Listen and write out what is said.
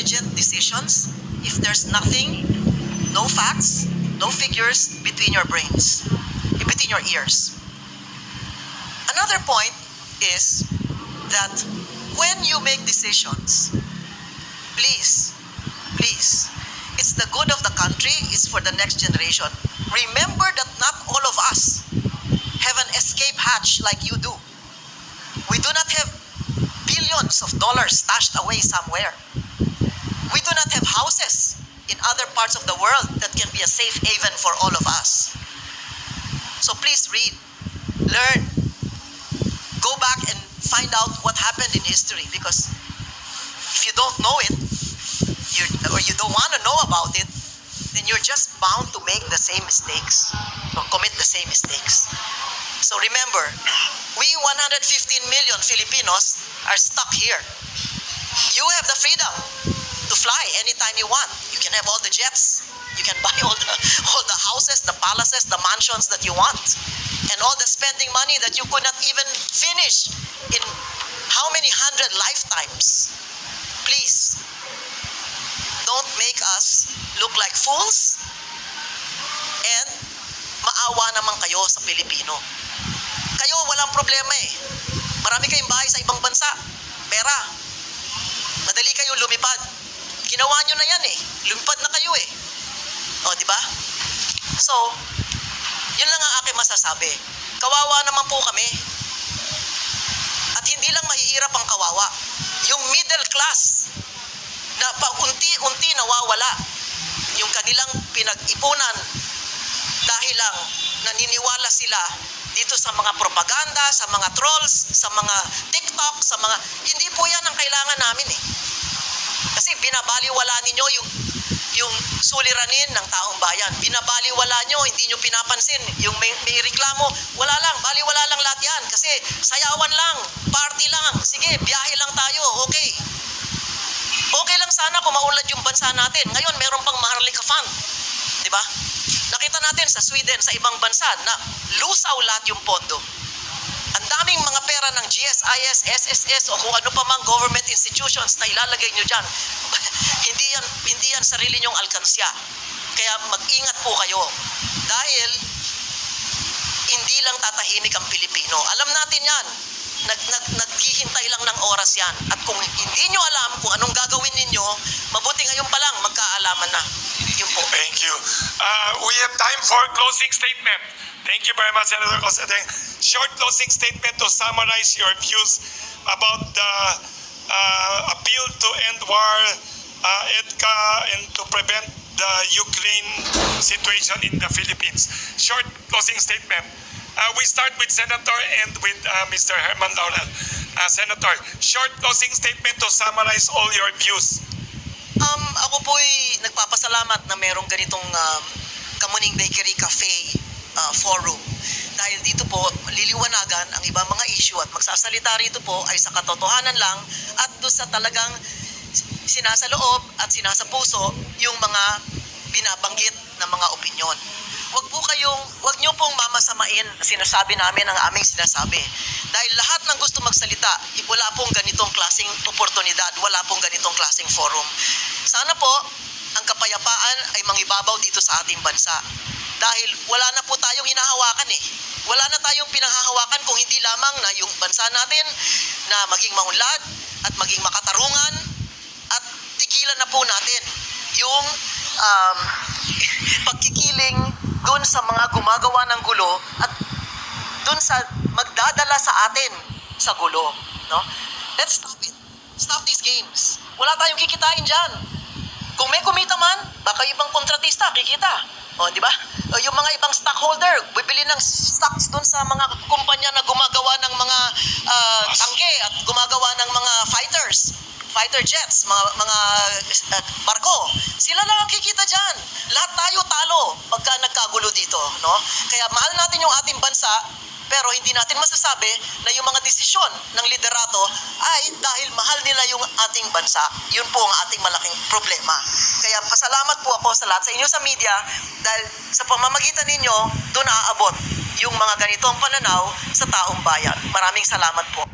intelligent decisions if there's nothing, no facts, no figures between your brains, between your ears. Another point is that when you make decisions, please, it's the good of the country, it's for the next generation. Remember that not all of us have an escape hatch like you do. We do not have billions of dollars stashed away somewhere. We do not have houses in other parts of the world that can be a safe haven for all of us. So please read, learn, go back and find out what happened in history, because if you don't know it, or you don't want to know about it, then you're just bound to make the same mistakes or commit the same mistakes. So remember, we 115 million Filipinos are stuck here. You have the freedom to fly anytime you want. You can have all the jets. You can buy all the houses, the palaces, the mansions that you want. And all the spending money that you could not even finish in how many hundred lifetimes. Please, don't make us look like fools, and maawa naman kayo sa Pilipino. Kayo walang problema eh. Marami kayong bahay sa ibang bansa. Pera. Madali kayong lumipad. Ginawa nyo na yan eh. Lumipad na kayo eh. O, di ba? So, yun lang ang aking masasabi. Kawawa naman po kami. At hindi lang mahihirap ang kawawa. Yung middle class na paunti-unti nawawala. Yung kanilang pinag-ipunan dahil lang naniniwala sila dito sa mga propaganda, sa mga trolls, sa mga TikTok, sa mga... Hindi po yan ang kailangan namin eh. Kasi binabaliwala ninyo yung suliranin ng taong bayan. Binabaliwala nyo, hindi nyo pinapansin. Yung may reklamo, wala lang, baliwala lang lahat yan. Kasi sayawan lang, party lang, sige, biyahe lang tayo, okay. Okay lang sana kung maunlad yung bansa natin. Ngayon, meron pang Maharlika Fund. Diba? Nakita natin sa Sweden, sa ibang bansa, na lusaw lahat yung pondo. Ang daming mga pera ng GSIS, SSS, o kung ano pa mang government institutions na ilalagay nyo dyan. hindi yan sarili nyong alkansya. Kaya mag-ingat po kayo. Dahil hindi lang tatahimik ang Pilipino. Alam natin yan. Naghihintay lang ng oras yan. At kung hindi nyo alam kung anong gagawin ninyo, mabuti ngayon pa lang magkaalaman na. Yun po. Thank you. We have time for closing statement. Thank you very much, Senator Coseteng. Short closing statement to summarize your views about the appeal to end war, EDCA, and to prevent the Ukraine situation in the Philippines. Short closing statement. We start with Senator and with Mr. Herman Laurel. Senator, short closing statement to summarize all your views. Ako po'y nagpapasalamat na merong ganitong Kamuning Bakery Cafe forum. Dahil dito po, liliwanagan ang ibang mga issue at magsasalita rito po ay sa katotohanan lang at doon sa talagang sinasaloob at sinasapuso yung mga binabanggit na mga opinyon. Wag niyo pong mamasamain sinasabi namin ang aming sinasabi. Dahil lahat ng gusto magsalita, wala pong ganitong klaseng oportunidad, wala pong ganitong klaseng forum. Sana po, ang kapayapaan ay mangibabaw dito sa ating bansa. Dahil wala na po tayong hinahawakan eh. Wala na tayong pinanghahawakan kung hindi lamang na yung bansa natin na maging maunlad at maging makatarungan at tigilan na po natin yung pagkikiling dun sa mga gumagawa ng gulo at dun sa magdadala sa atin sa gulo. No? Let's stop it. Stop these games. Wala tayong kikitain dyan. Kung may kumita man, baka ibang kontratista kikita. O, di ba? Yung mga ibang stockholder, bibili ng stocks dun sa mga kumpanya na gumagawa ng mga tangke at gumagawa ng mga fighter jets, mga barko. Sila lang ang kikita dyan. Lahat tayo talo pagka nagkagulo dito. No? Kaya mahal natin yung ating bansa, pero hindi natin masasabi na yung mga desisyon ng liderato ay dahil mahal nila yung ating bansa. Yun po ang ating malaking problema. Kaya pasalamat po ako sa lahat sa inyo sa media dahil sa pamamagitan ninyo, doon naaabot yung mga ganitong pananaw sa taong bayan. Maraming salamat po.